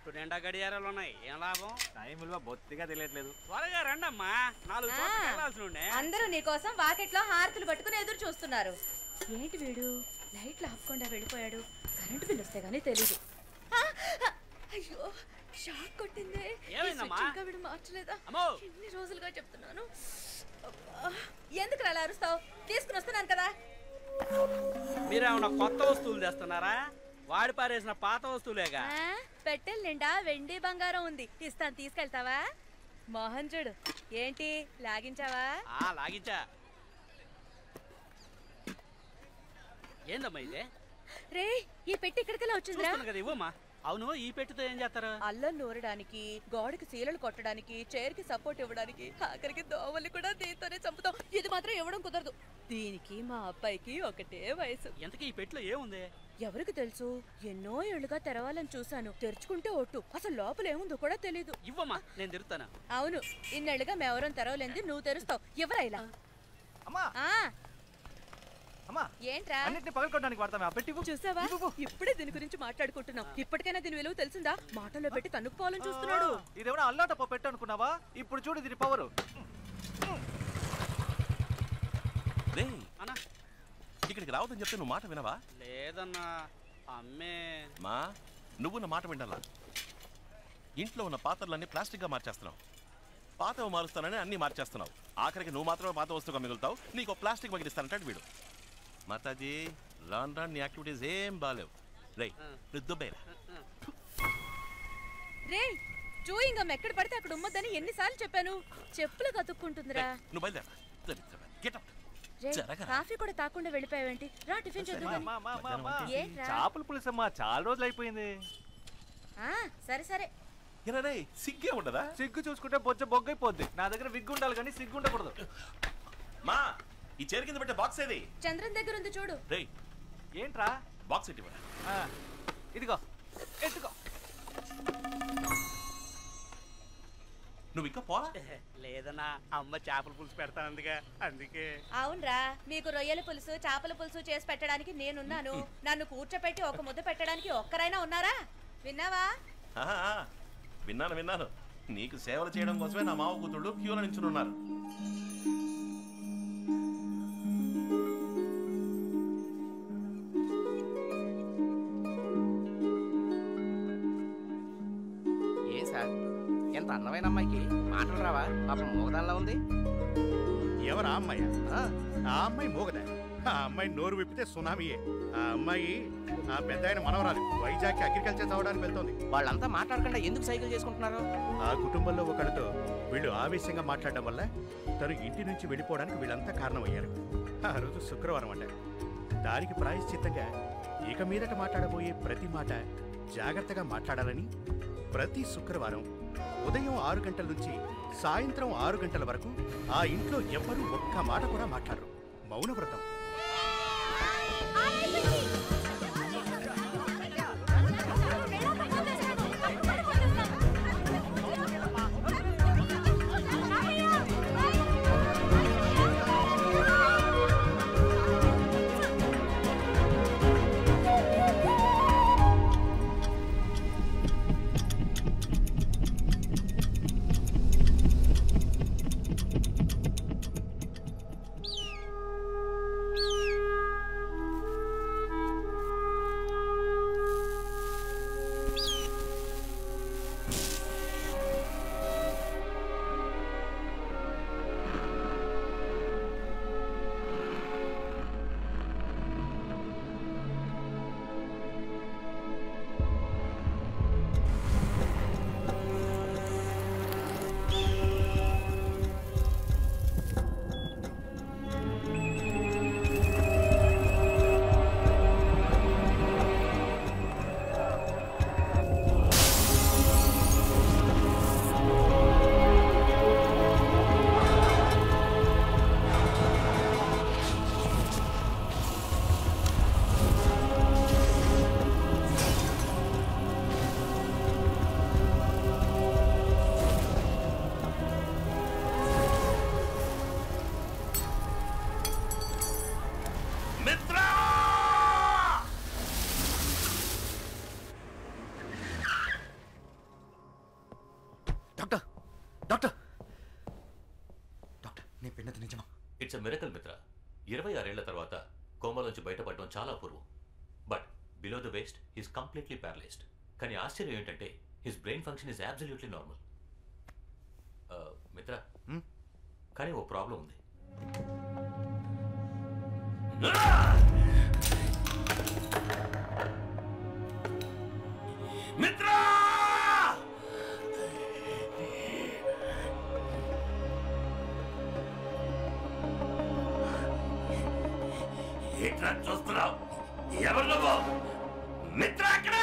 కొట్టు నిండా గడియారాలు ఉన్నాయి, ఏం లాభం? టైం విలువ బొత్తిగా తెలియట్లేదు. త్వరగా రండమ్మా, 4 చోట్లకి వెళ్ళాల్సి ఉండే. అందరూ నీకోసం వాకెట్లో హారతులు పట్టుకుని ఎదురు చూస్తున్నారు. ఏంటి వీడు లైట్లు ఆపకుండా వెళ్ళిపోయాడు? కరెంటు బిల్ వస్తే గానీ తెలీదు. అయ్యో షాక్ కొట్టిందే. ఇంకా వీడు మార్చలేదా? ఎన్ని రోజులుగా చెప్తున్నాను. ఎందుకు అలా అరుస్తావు? తీసుకుని వస్తున్నాను కదా. మీరేమన్నా కొత్త వస్తువులు తెస్తున్నారా? వాడి పారేసిన పాత వస్తువులేగా. పెట్టెల నిండా వెండి బంగారం ఉంది, ఇస్తాను, తీసుకెళ్తావా? మోహన్ చూడు, ఏంటి లాగించావా? లాగించా. ఏందమ్మా ఇదే? రే, ఈ పెట్టి ఇక్కడికెలా వచ్చిందిరా? కదా, ఇవ్వమ్మా. అవును, ఈ పెట్టితో ఏం చేస్తారు? అల్లం నూరడానికి, గోడకి సీలలు కొట్టడానికి, చైర్ కి సపోర్ట్ ఇవ్వడానికి, ఆఖరికి దోవల్ని కూడా దీంతోనే చంపుతాం. ఇది మాత్రం ఇవ్వడం కుదరదు. దీనికి మా అబ్బాయికి ఒకటే వయసు. ఎంతకీ ఈ పెట్టిలో ఏముంది? ఎవరికి తెలుసు? ఎన్నో ఏళ్లుగా తెరవాలని చూశాను. తెరుచుకుంటే ఒట్టు, అసలు లోపల ఏముందో కూడా తెలీదు. ఇవ్వమ్మా, నేను తెరుస్తాను. అవును, ఇన్నేళ్లుగా మేవరం తెరవలేంది, నువ్వు తెరుస్తావు. ఎవరా ఇలా? ఏంట్రా? అన్నిటిని పగలకొట్టడానికి వాడతామే ఆ పెట్టి. చూసావా, ఇప్పుడే దీని గురించి మాట్లాడుకుంటున్నాం. ఇప్పటికైనా దీని విలువ తెలిసిందా? మాటల్లో పెట్టి తన్నుకుపోవాలని చూస్తున్నాడు. ఇదేమన్నా అల్లాటప్ప పెట్టు అనుకున్నావా? ఇప్పుడు చూడు దీని పవరు. ఇక్కడికి రావద్దని చెప్తే నువ్వు మాట వినవా? లేదన్నా, అమ్మే. మా నువ్వు నా మాట వినాలా? ఇంట్లో ఉన్న పాత్రలన్నీ ప్లాస్టిక్ గా మార్చేస్తున్నావు. పాతవి మారుస్తానని అన్ని మార్చేస్తున్నావు. ఆఖరికి నువ్వు మాత్రమే పాత వస్తువుగా మిగులుతావు. నీకు ప్లాస్టిక్ మగిలిస్తానంటాడు వీడు. మాతాజీ, రాన్ రాన్ నీ యాక్టివిటీస్ ఏం బాలేవు. రై దుబ్బేరా. రే, చూయింగ్ అమ్మ ఎక్కడ పడితే అక్కడ ఉమ్మద్దని ఎన్నిసార్లు చెప్పాను. చెప్పులు కతుక్కుంటుందిరా. నువ్వు బయలుదేరా. కాఫీ కూడా తాకుండా వెళ్ళిపోయావేంటి? రా, టిఫిన్ చేద్దాం. చేపల పులుసమ్మా, చాలా రోజులు అయిపోయింది. సరే సరే. సిగ్గే ఉండదా? సిగ్గు చూసుకుంటే బొచ్చ బొగ్గైపోద్ది. నా దగ్గర విగ్గు ఉండాలి కానీ సిగ్గు ఉండకూడదు. మా ఈ చైర్ కింద పెట్టే బాక్స్ ఏది? చంద్రన్ దగ్గర ఉంది చూడు. రేయ్, ఏంట్రా? బాక్స్ ఇవ్వరా. ఇదిగో ఎత్తుకో. నువ్వు ఇంకా పోలా? లేదన్నా, అమ్మ చేపల పులుసు పెడతానందుగా, అందుకే. అవునరా, మీకు రొయ్యల పులుసు, చేపల పులుసు చేసి పెట్టడానికి నేనున్నాను. నన్ను కూర్చోపెట్టి ఒక ముద్ద పెట్టడానికి ఒక్కరైనా ఉన్నారా? విన్నావా? విన్నాను. నీకు సేవలు చేయడం కోసమే నా మావ కూతుళ్ళు క్యూలో నించున్నారు. ఏ సార్, ఎంత అందమైన అమ్మాయికి మాటలు రావా? పాపం మూగదానిలా ఉంది. ఎవరా అమ్మాయి? ఆ అమ్మాయి మూగదా? ఆ అమ్మాయి నోరు విప్పితే సునామీయే. ఆ అమ్మాయి ఆ పెద్ద ఆయన మనవరాలు. వైజాగ్ అగ్రికల్చర్ చదవడానికి వెళ్తోంది. వాళ్ళంతా మాట్లాడకుండా ఎందుకు సైకిల్ చేసుకుంటున్నారు? ఆ కుటుంబంలో ఒకరితో వీళ్ళు ఆవేశంగా మాట్లాడడం వల్ల తను ఇంటి నుంచి వెళ్ళిపోవడానికి వీళ్ళంతా కారణమయ్యారు. ఆ రోజు శుక్రవారం అంటారు. దానికి ప్రాయశ్చిత్తంగా ఇక మీదట మాట్లాడబోయే ప్రతి మాట జాగ్రత్తగా మాట్లాడాలని ప్రతి శుక్రవారం ఉదయం 6 గంటల నుంచి సాయంత్రం 6 గంటల వరకు ఆ ఇంట్లో ఎవ్వరూ ఒక్క మాట కూడా మాట్లాడరు. మౌనవ్రతం. డాక్టర్ డాక్టర్ డాక్టర్ నేను విన్నది నిజమా? ఇట్స్ ఎ మిరకల్ మిత్ర. 26 ఏళ్ల తర్వాత కోమాలోంచి బయటపడడం చాలా అపూర్వం. But below the waist he's completely paralysed. కానీ ఆశ్చర్యం ఏంటంటే his brain function is absolutely normal. Mitra, కానీ ఓ ప్రాబ్లం ఉంది. మిత్ర, చూస్తున్నావు? ఎవరు నువ్వు? మిత్ర అక్కడ.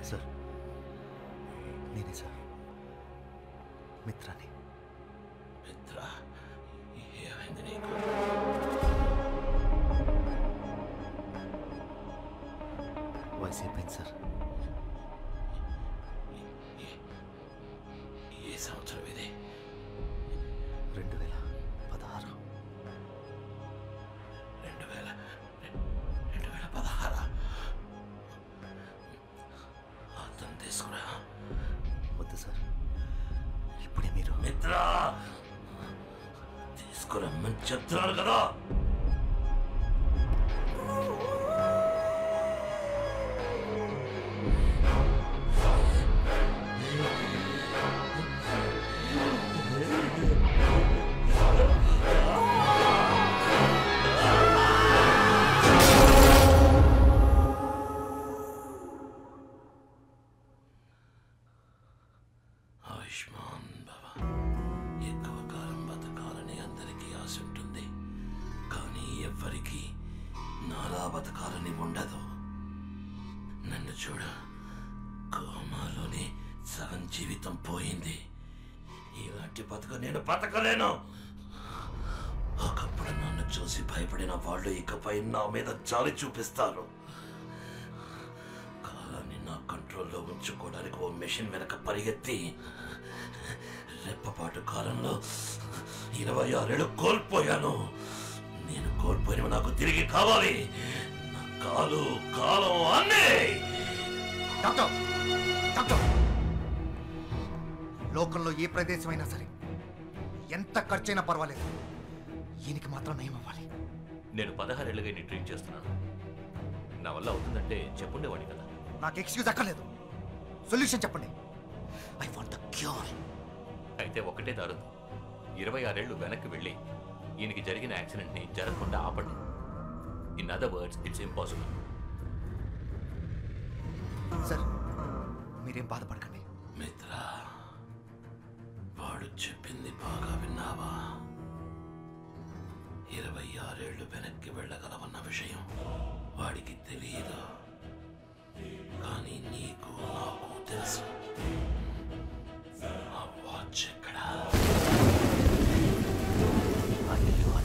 సార్ నేనే సార్, మిత్రాని. మిత్ర, ఏమైంది నీకు? వయసు అయిపోయింది సార్. ఏ సంవత్సరం ఇది? 2016. 2016. అర్థం తీసుకురా. వద్దు సార్, ఇప్పుడే మీరు. మిత్ర, తీసుకురమ్మని చెప్తున్నాను కదా. ఆయుష్మాన్ భవ. ఎక్కువ కాలం బతకాలని అందరికీ ఆశ ఉంటుంది, కానీ ఎవ్వరికీ నాలా బతకాలని ఉండదు. నన్ను చూడ, కోమాలోనే సగం జీవితం పోయింది. ఇలాంటి బతుకు నేను బతకలేను. ఒకప్పుడు నన్ను చూసి భయపడిన వాళ్ళు ఇకపై నా మీద జాలి చూపిస్తారు. కాలాన్ని నా కంట్రోల్లో ఉంచుకోవడానికి ఓ మెషిన్ వెనక పరిగెత్తి రెప్పపాటు కాలంలో 26 ఏళ్ళు కోల్పోయాను. నేను కోల్పోయినవి నాకు తిరిగి కావాలి. నా కాలు, కాలం అన్నీ. డాక్టర్ డాక్టర్, లోకంలో ఏ ప్రదేశమైనా సరే ఎంత ఖర్చైనా పర్వాలేదు, ఈయనకి మాత్రం నయం అవ్వాలి. నేను 16 ఏళ్ళుగా నీ ట్రీట్ చేస్తున్నాను. నా వల్ల అవుతుందంటే చెప్పుండేవాడి కదా. నాకు ఎక్స్క్యూజ్ అక్కర్లేదు, సొల్యూషన్ చెప్పండి. I want the cure. అయితే ఒకటే దారు, 26 ఏళ్ళు వెనక్కి వెళ్ళి ఈయనకి జరిగిన యాక్సిడెంట్ని జరగకుండా ఆపండి. In other words, it's impossible. Sir మీరేం బాధపడకండి. మిత్ర, వాడు చెప్పింది బాగా విన్నావా? 26 ఏళ్ళు వెనక్కి వెళ్ళగలవన్న విషయం వాడికి తెలియదు, కానీ నీకు నాకు తెలుసు. ఆ వాచ్ ఎక్కడా?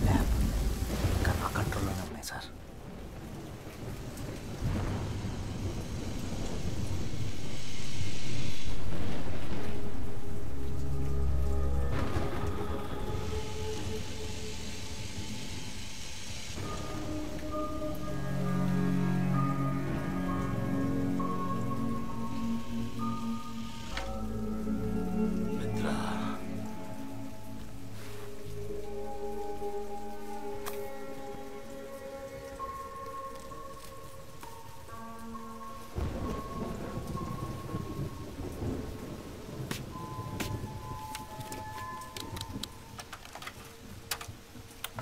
ల్యాబ్ ఇంకా నా కంట్రోల్లోనే ఉన్నాయి సార్.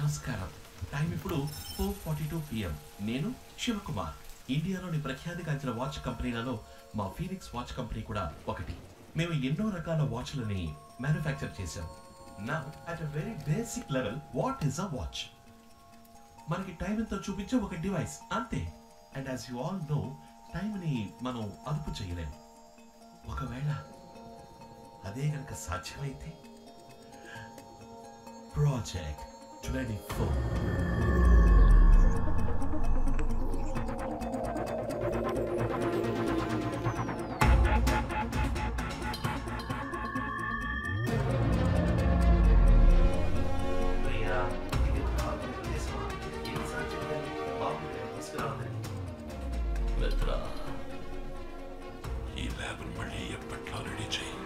నమస్కారం. టైం ఇప్పుడు 4:42 PM. నేను శివకుమార్. ఇండియాలోని ప్రఖ్యాతిగాంచిన వాచ్ కంపెనీలలో మా ఫీనిక్స్ వాచ్ కంపెనీ కూడా ఒకటి. మేము ఎన్నో రకాల వాచ్లని మ్యానుఫ్యాక్చర్ చేశాం. Now, at a very basic level, what is a watch? మనకి టైం ఎంతో చూపించే ఒక డివైస్ అంతే. And as you all know, టైంని మనం అదుపు చేయలేము. ఒకవేళ అదే కనుక సాధ్యమైతే ప్రాజెక్ట్ 24. ఈ ల్యాబ్ మళ్ళీ ఎప్పట్లో రెడీ చేయి.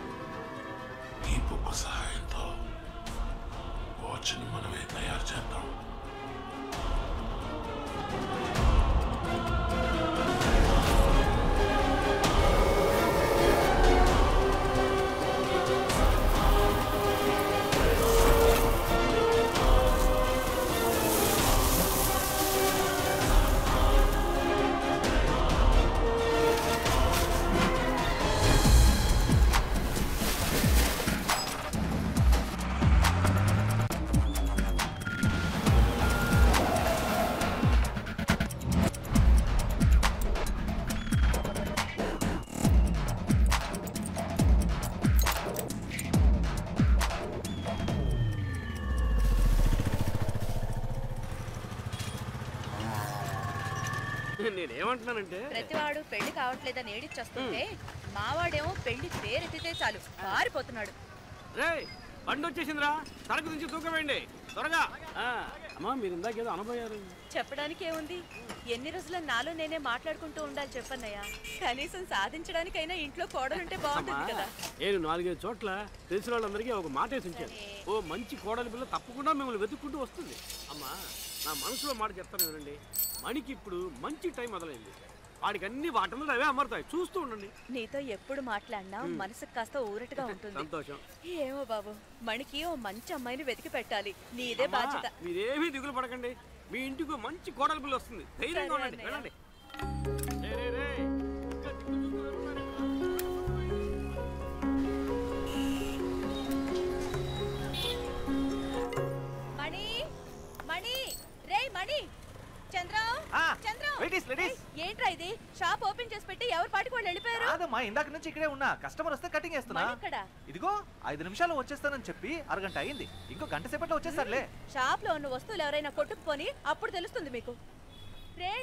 నేనేమంటున్నానంటే ప్రతివాడు పెళ్లి కావట్లేదని ఏడిచొస్తుంటే మావాడేమో పెళ్లి పేరెత్తితే చాలు పారిపోతున్నాడు. రేయ్ బండి వచ్చేసిందిరా, సరుకు నుంచి తూకవేయండి త్వరగా. అమ్మా మీరు ఇందాకేదో అనబోయారు. చెప్పడానికి ఏముంది, ఎన్ని రోజుల నాలో నేనే మాట్లాడుకుంటూ ఉండాలి చెప్పన్నయ్య. కనీసం సాధించడానికైనా ఇంట్లో కోడలుంటే బాగుంటుంది కదా. నేను 4-5 చోట్ల తెలిసిన వాళ్ళందరికీ ఒక మాట వేసి ఉంచాను. ఓ మంచి కోడలి పిల్ల తప్పకుండా మిమ్మల్ని వెతుక్కుంటూ వస్తుంది. అమ్మా నా మనసులో మాట చెప్తాను వినండి, మణికి ఇప్పుడు మంచి టైం మొదలైంది. వాడికి అన్ని వాటంలో అవే అమరుతాయి, చూస్తూ ఉండండి. నీతో ఎప్పుడు మాట్లాడినా మనసుకు కాస్త ఊరటగా ఉంటుంది. సంతోషం. ఏమో బాబు, మణికి ఓ మంచి అమ్మాయిని వెతికి పెట్టాలి, నీదే బాధ్యత. మీరేమీ దిగులు పడకండి, మీ ఇంటికి మంచి కోడలి పిల్ల వస్తుంది. ధైర్యంగా ఉండండి, వెళ్ళండి. మణి మణి రే మణి, చంద్రం చంద్రం, ఏంట్రా ఇది? షాప్ ఓపెన్ చేసి పెట్టి ఎవరి పాటికి వాళ్ళు వెళ్ళిపోయారు? కాదమ్మా, ఇందాక నుంచి ఇక్కడే ఉన్నా. కస్టమర్ వస్తే కటింగ్ చేస్తున్నా. ఇదిగో 5 నిమిషాలు వచ్చేస్తానని చెప్పి అరగంట అయింది. ఇంకో గంట సేపట్లో వచ్చేస్తారులే. షాప్ లో ఉన్న వస్తువులు ఎవరైనా కొట్టుకుపోని అప్పుడు తెలుస్తుంది మీకు. రే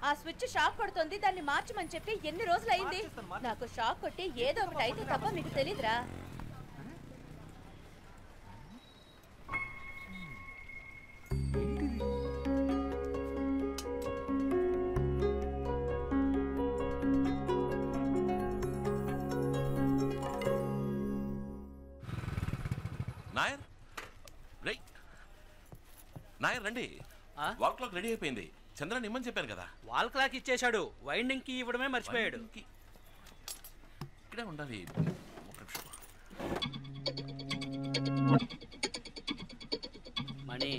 ఆ స్విచ్ షాక్ కొడుతుంది, దాన్ని మార్చమని చెప్పి ఎన్ని రోజులు అయింది. నాకు షాక్ కొట్టి ఏదో ఒకటి అయితే తప్ప మీకు తెలీదురా. నాయర్ రే, నాయర్ రండి. వాల్ క్లాక్ రెడీ అయిపోయింది. చంద్రన్ ఇమ్మని చెప్పాను కదా. వాల్ క్లాక్ ఇచ్చేశాడు, వైండింగ్ కి ఇవ్వడమే మర్చిపోయాడు. ఇక్కడే ఉండాలి. మణి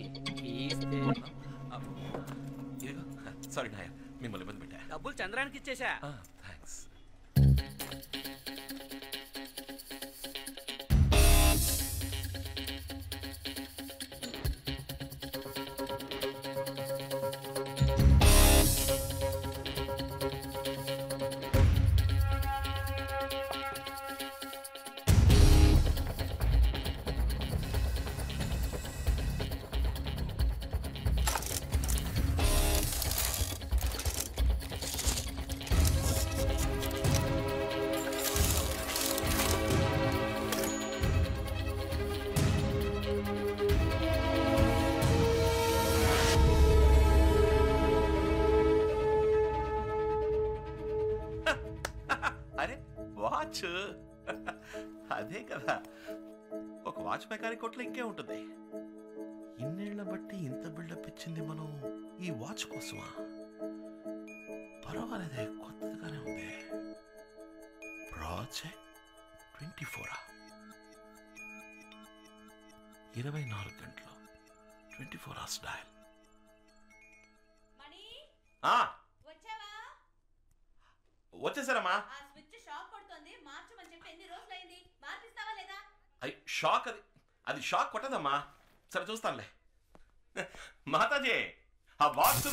సారీ నాయర్, మిమ్మల్ని ఇబ్బంది పెట్టా. డబ్బులు చంద్రానికి ఇచ్చేసా. థ్యాంక్స్. అదే కదా, ఒక వాచ్ మెకానిక్ కొట్లో ఇంకే ఉంటుంది. ఇన్నేళ్ల బట్టి ఇంత బిల్డప్ ఇచ్చింది మనం ఈ వాచ్ కోసమా? పర్వాలేదే, కొత్తగానే ఉంది. ప్రాజెక్ట్ 24 24 గంటలు 24 hours డయల్. వచ్చేసారమ్మా. షాక్ అది షాక్ కొట్టదమ్మా. సరే చూస్తానులే. మాతాజీ ఆ బాక్స్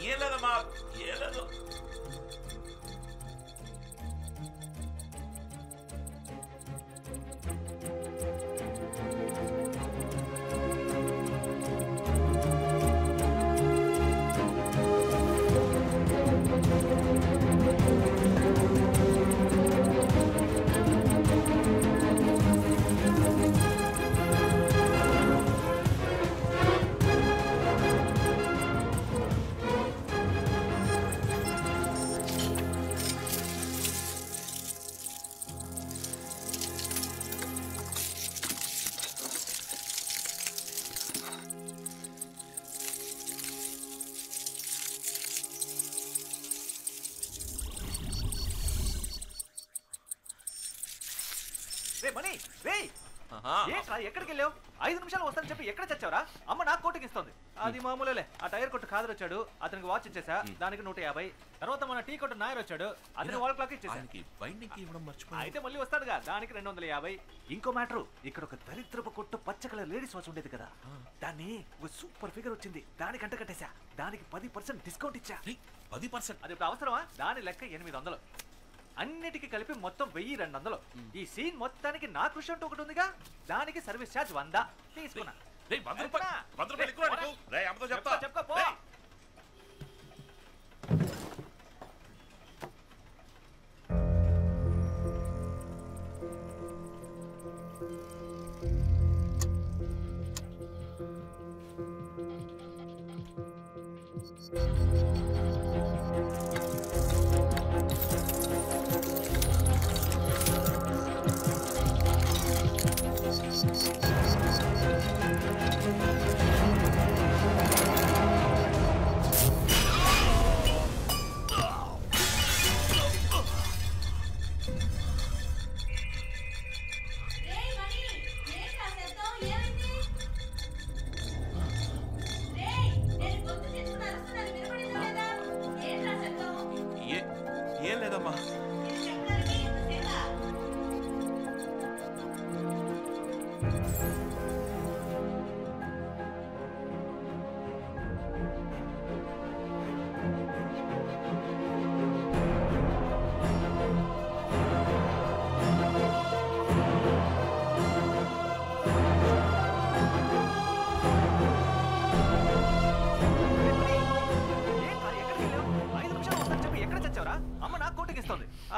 ఏం లేదమ్మా, ఏం లేదు. ఏంట్రా ఎక్కడికి వెళ్ళావు? 5 నిమిషాలు వస్తానని చెప్పి ఎక్కడ చచ్చావరా? అమ్మ నాకు కోటింగ్ ఇస్తుంది. అది మామూలులే. ఆ టైర్ కొట్టు ఖాదర్ వచ్చాడు, అతనికి వాచ్ ఇచ్చేసా, దానికి 150. తర్వాత మన టీ కొట్టు నాయర్ వచ్చాడు, అతని వాల్ క్లాక్ ఇచ్చేసా. అయితే మళ్ళీ వస్తాడుగా, దానికి 250. ఇంకో మ్యాటర్, ఇక్కడ ఒక దరిద్రపు కొట్టు పచ్చ కలర్ లేడీస్ వాచ్ ఉండేది కదా, దాన్ని ఒక సూపర్ ఫిగర్ వచ్చింది, దానికి అంట కట్టేశా, దానికి 10% డిస్కౌంట్ ఇచ్చా. 10%? అది ఇప్పుడు అవసరమా? దాని లెక్క 800. అన్నిటికి కలిపి మొత్తం 1200. ఈ సీన్ మొత్తానికి నా కృషి అంటూ ఒకటి ఉందిగా, దానికి సర్వీస్ ఛార్జ్ 100 తీసుకున్నా. చెప్పుకో పో. ఏం లేదమ్మా.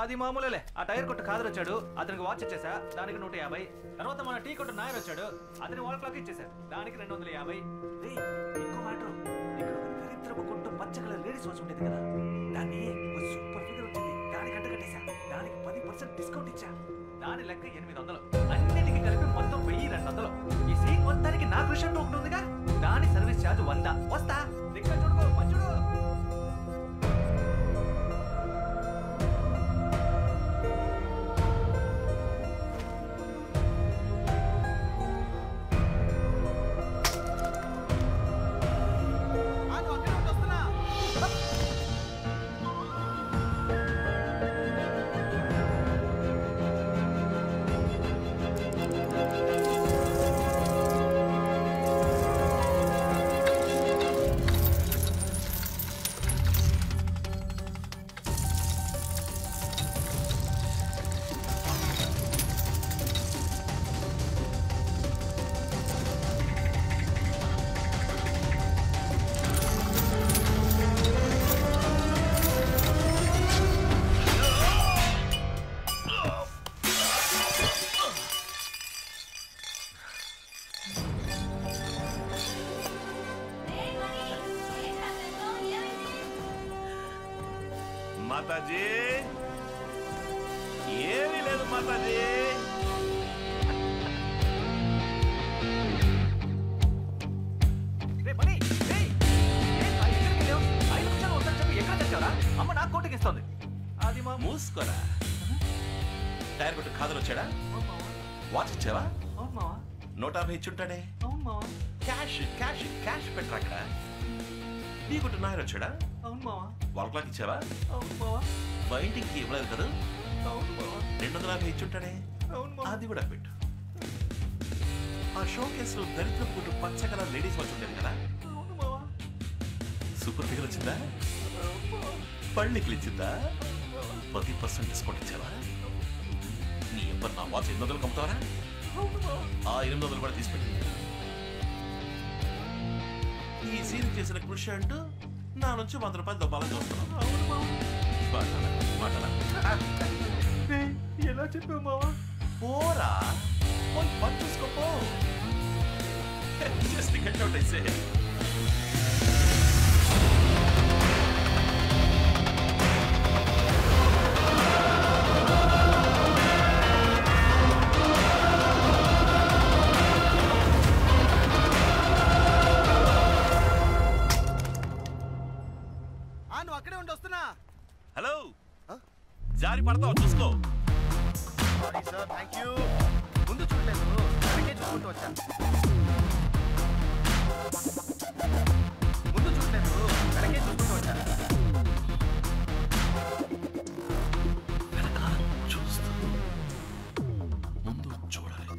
అది మామూలులే. ఆ టైర్ కొట్టు ఖాదర్ వచ్చాడు, అతనికి వాచ్ ఇచ్చేసా, దానికి 150. తర్వాత మన టీ కొట్టు నాయర్ వచ్చాడు, అతని వాల్ క్లాక్ ఇచ్చేసా, దానికి 250. ఇంకో మ్యాటర్, ఇక్కడ ఒక దరిద్రపు కొట్టు పచ్చ కలర్ లేడీస్ వాచ్ ఉండేది కదా, దాన్ని ఒక సూపర్ ఫిగర్ వచ్చింది, దానికి అంట కట్టేశా, దానికి 10% డిస్కౌంట్ ఇచ్చా. దాని లెక్క 800. అన్నిటికి కలిపి మొత్తం 1200. ఈ సీన్ మొత్తానికి నా కృషి అంటూ ఒకటి ఉందిగా, దాని సర్వీస్ ఛార్జ్ 100. వస్తా, దిక్క చూడుకో, పంచుడు. మాతాజీ, ఏమీ లేదు మాతాజీ. అమ్మ నాకు కోటింగ్ ఇస్తుంది. అది మా మూసుకోరా. టైర్ కొట్టు ఖాదర్ వచ్చాడా? వాచ్ ఇచ్చావా? 150 ఇచ్చుంటాడే. క్యాష్ క్యాష్ క్యాష్ పెట్టరా అక్కడ. టీ కొట్టు నాయర్ వచ్చాడా? వాల్ క్లాక్ ఇచ్చావా? బయటికి ఇవ్వలేదు కదా. 250 ఇచ్చుంటాడే. అది కూడా పెట్టు. ఆ షో కేసులో దరిద్ర పుట్టు పచ్చ కలర్ లేడీస్ వాచ్ ఉండేది కదా, సూపర్ ఫిగర్ వచ్చిందా? పళ్ళికి ఇచ్చిందా? 10% డిస్కౌంట్ ఇచ్చావా? నీ ఎవ్వరు నా వాచ్ 800 అమ్ముతావరా? ఆ 800 కూడా తీసుకెళ్ళి. ఈ సీన్ చేసిన కృషి అంటూ నా నుంచి 100 రూపాయలు దొబ్బాలని చూస్తున్నావు. ఎలా చెప్పావు మావా? పోరా, పోయి పని చూసుకోపో. జస్ట్ గెట్ అవుట్ అయితే. అక్కడే ఉండి వస్తున్నా. హలో, జారి పడతావు చూసుకో. Sorry sir, thank you. ముందు చూడలేదు. చూసుకుంటూ వచ్చాను. ముందు చూడలేదు, వెనకే చూసుకుంటూ వచ్చాను. ముందు చూడాలి.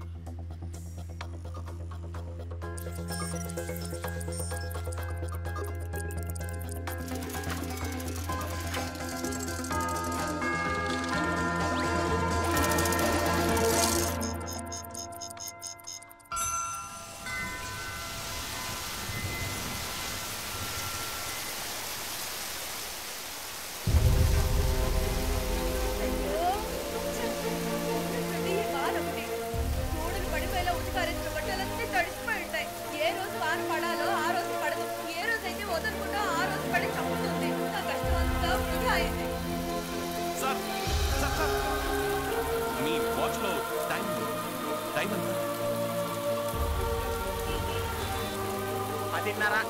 మీ వాచ్లో టైం ఎంత? 10:30.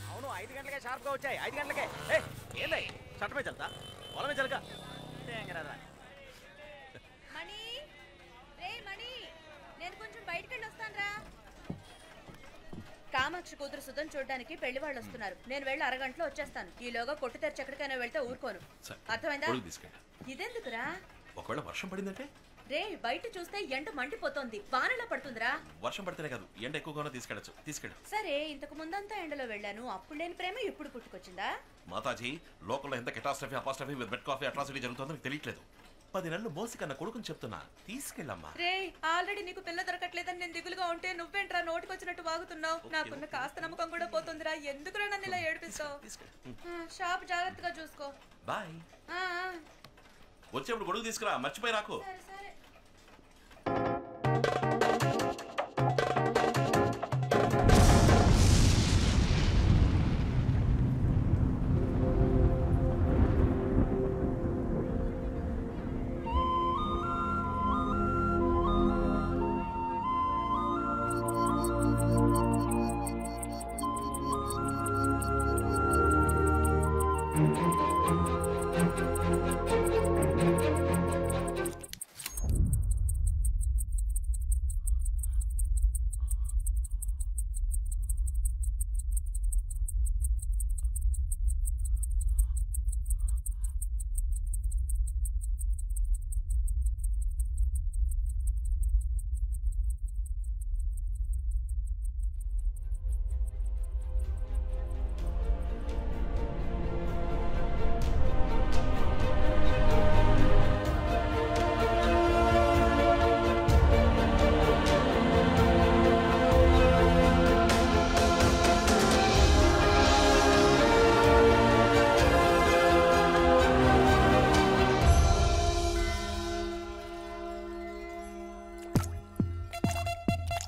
అవును 5 గంటలకే షార్ప్గా వచ్చాయి. 5 గంటలకే. ఏందై చట్టమే చల్తా పొలమే చలక మణి, రే మణి, నేను కొంచెం బయటికి వెళ్ళి వస్తానురా. కామాక్షి కూతురు సుధన్ చూడడానికి పెళ్లి వాళ్ళు వస్తున్నారు. నేను వెళ్ళి అరగంటలో వచ్చేస్తాను. ఈలోగా కొట్టు తెరిచి ఎక్కడికైనా వెళ్తే ఊరుకోను. అర్థమైందా? ఇదెందుకురా? ఒకవేళ వర్షం పడిందంటే? రే బయట చూస్తే ఎండ మండిపోతోంది. వానలా పడుతుందిరా. వర్షం పడితేనే కాదు, ఎండ ఎక్కువగానే తీసుకెళ్ళు. సరే, ఇంతకు ముందంతా ఎండలో వెళ్ళాను. అప్పుడు లేని ప్రేమ ఇప్పుడు పుట్టుకొచ్చిందా? మాతాజీ, లోకల్లో ఎంత catastrophe apostrophe with bed coffee atrocity జరుగుతుందో నీకు తెలియట్లేదు. 10 నెలలు మోసి కన్నా కొడుకుని చెప్తున్నా, తీసుకెళ్ళమ్మా. రే, ఆల్రెడీ నీకు పిల్ల దొరకట్లేదని నేను దిగులుగా ఉంటే నువ్వేంట్రా నోటికొచ్చినట్టు వాగుతున్నావు? నాకున్న కాస్త నమ్మకం కూడా పోతుందిరా. ఎందుకురా నన్ను ఇలా ఏడిపిస్తావు? షాప్ జాగ్రత్తగా చూసుకో. బాయ్. వచ్చేప్పుడు గొడుగు తీసుకురా, మర్చిపోయి రాకు. సరే సరే.